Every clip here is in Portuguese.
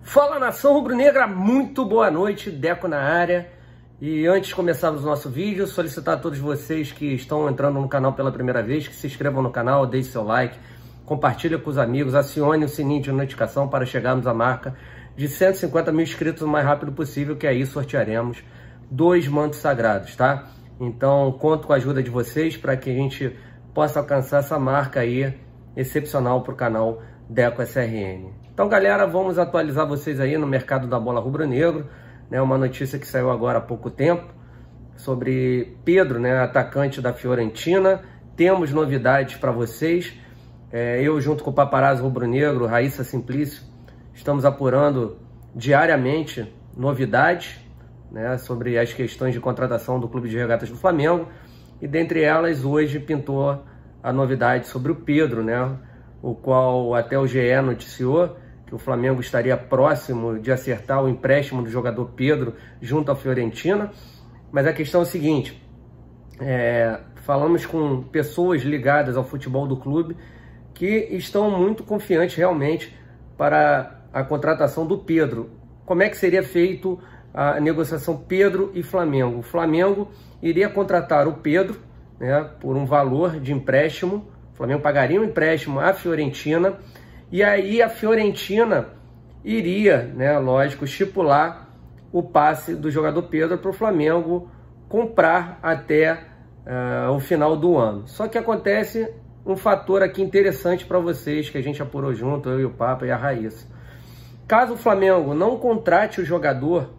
Fala, nação rubro-negra, muito boa noite, Deco na área. E antes de começarmos o nosso vídeo, solicitar a todos vocês que estão entrando no canal pela primeira vez, que se inscrevam no canal, deixem seu like, compartilhem com os amigos, acione o sininho de notificação para chegarmos à marca de 150 mil inscritos o mais rápido possível, que aí sortearemos 2 mantos sagrados, tá? Então, conto com a ajuda de vocês para que a gente possa alcançar essa marca aí excepcional para o canal Deco SRN. Então, galera, vamos atualizar vocês aí no mercado da bola rubro-negro, né? Uma notícia que saiu agora há pouco tempo sobre Pedro, né, atacante da Fiorentina. Temos novidades para vocês. Eu, junto com o paparazzo rubro-negro, Raíssa Simplício, estamos apurando diariamente novidades, né, sobre as questões de contratação do Clube de Regatas do Flamengo. E dentre elas, hoje pintou a novidade sobre o Pedro, né, o qual até o GE noticiou que o Flamengo estaria próximo de acertar o empréstimo do jogador Pedro junto à Fiorentina. Mas a questão é a seguinte, falamos com pessoas ligadas ao futebol do clube que estão muito confiantes realmente para a contratação do Pedro. Como é que seria feito a negociação Pedro e Flamengo? O Flamengo iria contratar o Pedro, né, por um valor de empréstimo. O Flamengo pagaria um empréstimo à Fiorentina e aí a Fiorentina iria, né, lógico, estipular o passe do jogador Pedro para o Flamengo comprar até o final do ano. Só que acontece um fator aqui interessante para vocês, que a gente apurou junto, eu e o Papa e a Raíssa. Caso o Flamengo não contrate o jogador,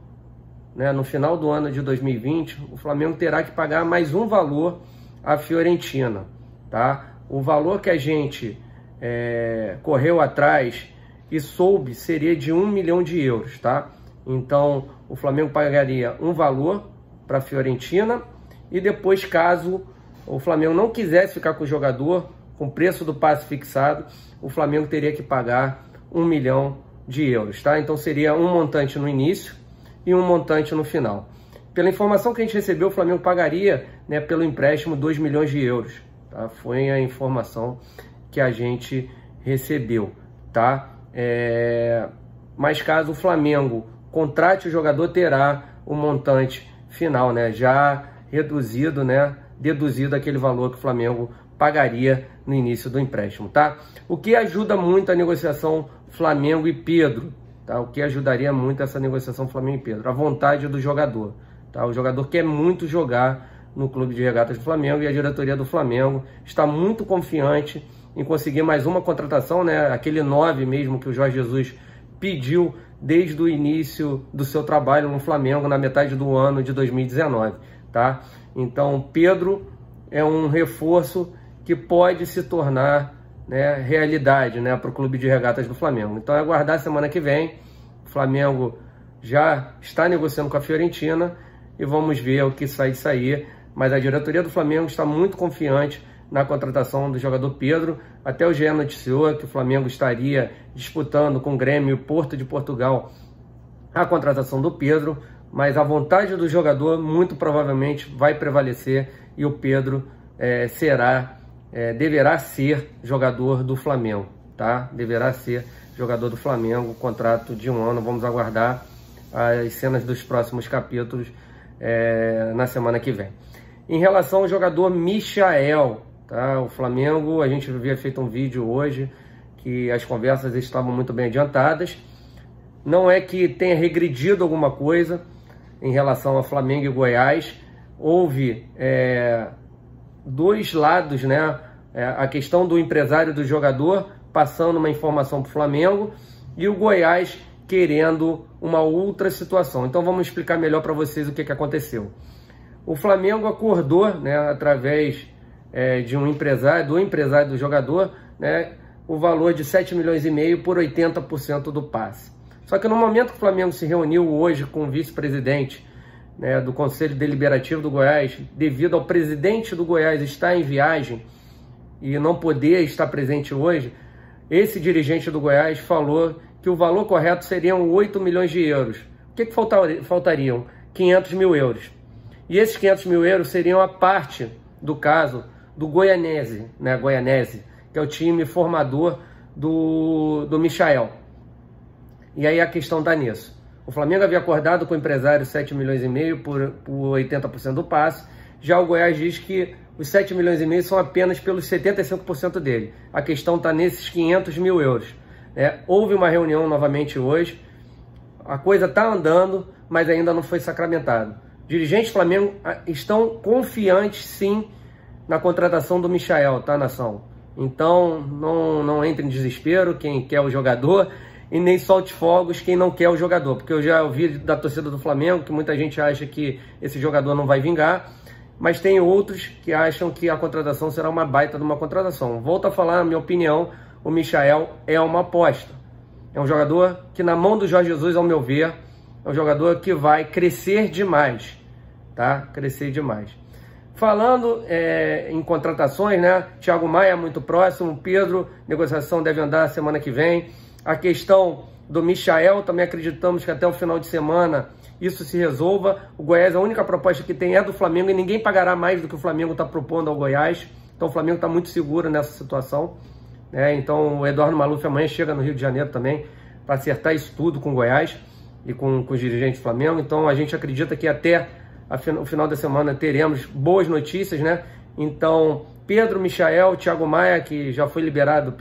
né, no final do ano de 2020, o Flamengo terá que pagar mais um valor à Fiorentina, tá? O valor que a gente correu atrás e soube seria de 1 milhão de euros, tá? Então, o Flamengo pagaria um valor para a Fiorentina e depois, caso o Flamengo não quisesse ficar com o jogador, com o preço do passe fixado, o Flamengo teria que pagar 1 milhão de euros, tá? Então, seria um montante no início e um montante no final. Pela informação que a gente recebeu, o Flamengo pagaria, né, pelo empréstimo 2 milhões de euros, tá? Foi a informação que a gente recebeu, tá? Mas caso o Flamengo contrate o jogador, terá o montante final, né, já reduzido, né, deduzido aquele valor que o Flamengo pagaria no início do empréstimo, tá? O que ajuda muito a negociação Flamengo e Pedro, tá? O que ajudaria muito essa negociação Flamengo e Pedro? A vontade do jogador, tá? O jogador quer muito jogar no Clube de Regatas do Flamengo e a diretoria do Flamengo está muito confiante em conseguir mais uma contratação, né? Aquele 9 mesmo que o Jorge Jesus pediu desde o início do seu trabalho no Flamengo, na metade do ano de 2019, tá? Então, Pedro é um reforço que pode se tornar, né, realidade, né, para o Clube de Regatas do Flamengo. Então, é aguardar a semana que vem. O Flamengo já está negociando com a Fiorentina e vamos ver o que sai disso aí. Mas a diretoria do Flamengo está muito confiante na contratação do jogador Pedro. Até o GE noticiou que o Flamengo estaria disputando com o Grêmio e Porto de Portugal a contratação do Pedro, mas a vontade do jogador muito provavelmente vai prevalecer e o Pedro deverá ser jogador do Flamengo, tá? Deverá ser jogador do Flamengo, contrato de 1 ano. Vamos aguardar as cenas dos próximos capítulos na semana que vem. Em relação ao jogador Michael, tá? O Flamengo, a gente havia feito um vídeo hoje que as conversas estavam muito bem adiantadas. Não é que tenha regredido alguma coisa em relação a Flamengo e Goiás. Houve dois lados, né? A questão do empresário do jogador passando uma informação para o Flamengo e o Goiás querendo uma outra situação. Então vamos explicar melhor para vocês o que aconteceu. O Flamengo acordou, né, através de um empresário, do empresário do jogador, né, o valor de 7,5 milhões por 80% do passe. Só que no momento que o Flamengo se reuniu hoje com o vice-presidente, né, do Conselho Deliberativo do Goiás, devido ao presidente do Goiás estar em viagem e não poder estar presente hoje, esse dirigente do Goiás falou que o valor correto seriam 8 milhões de euros. O que faltariam? 500 mil euros. E esses 500 mil euros seriam a parte do caso do Goianese, né? Goianese, que é o time formador do Michael. E aí a questão está nisso. O Flamengo havia acordado com o empresário 7,5 milhões por 80% do passe. Já o Goiás diz que os 7,5 milhões são apenas pelos 75% dele. A questão está nesses 500 mil euros. Houve uma reunião novamente hoje. A coisa está andando, mas ainda não foi sacramentado. Dirigentes do Flamengo estão confiantes, sim, na contratação do Michael, tá, nação? Então, não entre em desespero quem quer o jogador e nem solte fogos quem não quer o jogador. Porque eu já ouvi da torcida do Flamengo que muita gente acha que esse jogador não vai vingar, mas tem outros que acham que a contratação será uma baita de uma contratação. Volto a falar, na minha opinião, o Michael é uma aposta. É um jogador que, na mão do Jorge Jesus, ao meu ver, é um jogador que vai crescer demais, tá? Crescer demais. Falando em contratações, né? Thiago Maia muito próximo, Pedro, negociação deve andar semana que vem. A questão do Michael, também acreditamos que até o final de semana isso se resolva. O Goiás, a única proposta que tem é do Flamengo e ninguém pagará mais do que o Flamengo está propondo ao Goiás. Então o Flamengo está muito seguro nessa situação. Então o Eduardo Maluf amanhã chega no Rio de Janeiro também para acertar isso tudo com o Goiás e com os dirigentes do Flamengo. Então a gente acredita que até o final da semana teremos boas notícias, né? Então Pedro, Michael, Thiago Maia, que já foi liberado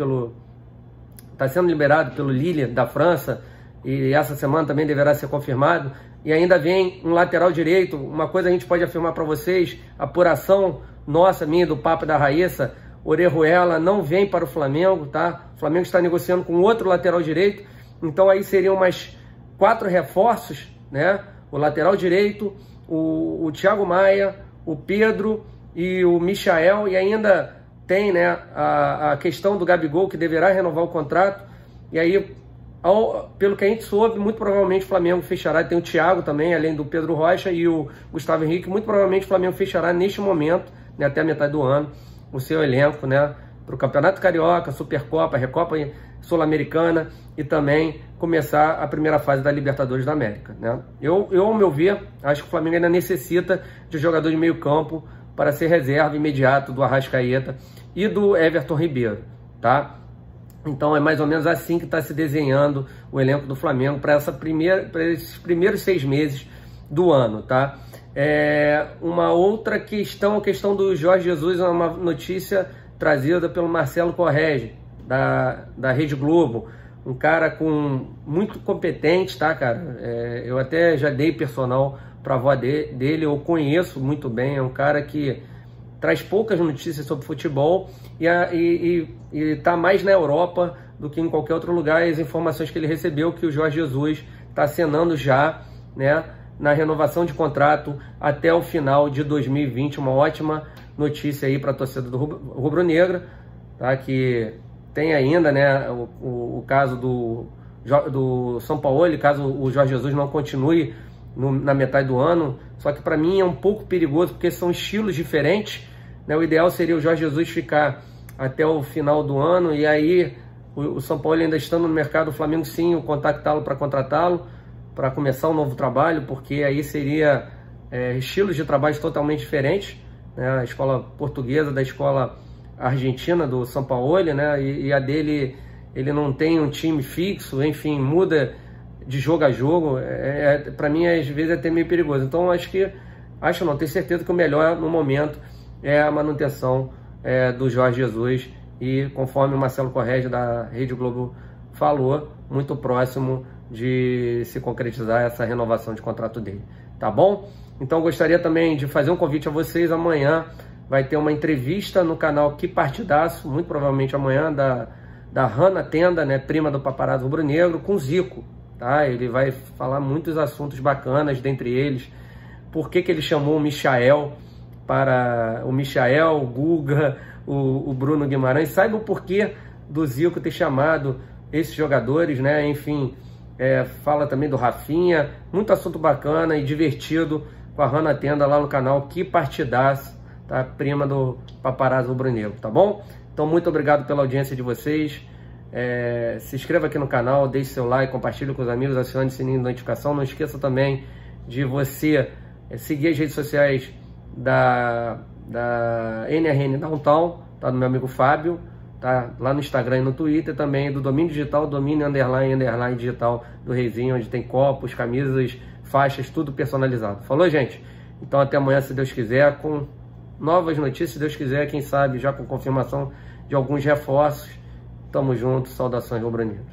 está sendo liberado pelo Lille da França e essa semana também deverá ser confirmado. E ainda vem um lateral direito. Uma coisa a gente pode afirmar para vocês, apuração nossa, minha, do Papo da Raíssa, Orejuela não vem para o Flamengo, tá? O Flamengo está negociando com outro lateral direito, então aí seriam mais 4 reforços, né? O lateral direito, o Thiago Maia, o Pedro e o Michael, e ainda tem, né, a questão do Gabigol, que deverá renovar o contrato, e aí, pelo que a gente soube, muito provavelmente o Flamengo fechará, tem o Thiago também, além do Pedro Rocha e o Gustavo Henrique, muito provavelmente o Flamengo fechará neste momento, né, até a metade do ano, o seu elenco, né, para o Campeonato Carioca, Supercopa, Recopa Sul-Americana e também começar a primeira fase da Libertadores da América, né? Eu, ao meu ver, acho que o Flamengo ainda necessita de jogador de meio campo para ser reserva imediato do Arrascaeta e do Everton Ribeiro, tá? Então é mais ou menos assim que está se desenhando o elenco do Flamengo para esses primeiros 6 meses do ano, tá? Uma outra questão, a questão do Jorge Jesus, é uma notícia trazida pelo Marcelo Correge, da Rede Globo, um cara muito competente, tá, cara? Eu até já dei personal para a avó dele, eu conheço muito bem, é um cara que traz poucas notícias sobre futebol e está mais na Europa do que em qualquer outro lugar. E as informações que ele recebeu que o Jorge Jesus está acenando já, né, na renovação de contrato até o final de 2020, uma ótima notícia aí para a torcida do rubro-negra, tá? Que tem ainda, né, o caso do São Paulo, caso o Jorge Jesus não continue na metade do ano, só que para mim é um pouco perigoso porque são estilos diferentes, né? O ideal seria o Jorge Jesus ficar até o final do ano e aí o São Paulo ainda estando no mercado, o Flamengo sim, contactá-lo para contratá-lo, para começar um novo trabalho, porque aí seria estilos de trabalho totalmente diferentes, né? A escola portuguesa da escola argentina do São Paulo, né? E a dele, ele não tem um time fixo, enfim, muda de jogo a jogo. Para mim, às vezes, é até meio perigoso. Então, não, tenho certeza que o melhor no momento é a manutenção do Jorge Jesus e, conforme o Marcelo Correge da Rede Globo falou, muito próximo de se concretizar essa renovação de contrato dele, tá bom? Então, gostaria também de fazer um convite a vocês. Amanhã vai ter uma entrevista no canal Que Partidaço, muito provavelmente amanhã, da Hanna Tenda, né, prima do Paparazzo Rubro-Negro, com o Zico, tá? Ele vai falar muitos assuntos bacanas, dentre eles, por que ele chamou o Michael, o Guga, o Bruno Guimarães, saiba o porquê do Zico ter chamado esses jogadores, né? Enfim, fala também do Rafinha, muito assunto bacana e divertido com a Hanna Tenda lá no canal Que Partidaço, tá? Prima do Paparazzo Rubro-Negro, tá bom? Então, muito obrigado pela audiência de vocês. Se inscreva aqui no canal, deixe seu like, compartilhe com os amigos, acione o sininho de notificação. Não esqueça também de você seguir as redes sociais da NRN Downtown, tá? Do meu amigo Fábio, tá? Lá no Instagram e no Twitter também, do Domínio Digital, domínio __ digital do Reizinho, onde tem copos, camisas, faixas, tudo personalizado. Falou, gente? Então até amanhã, se Deus quiser, com novas notícias, se Deus quiser, quem sabe já com confirmação de alguns reforços. Tamo junto, saudações rubro-negras.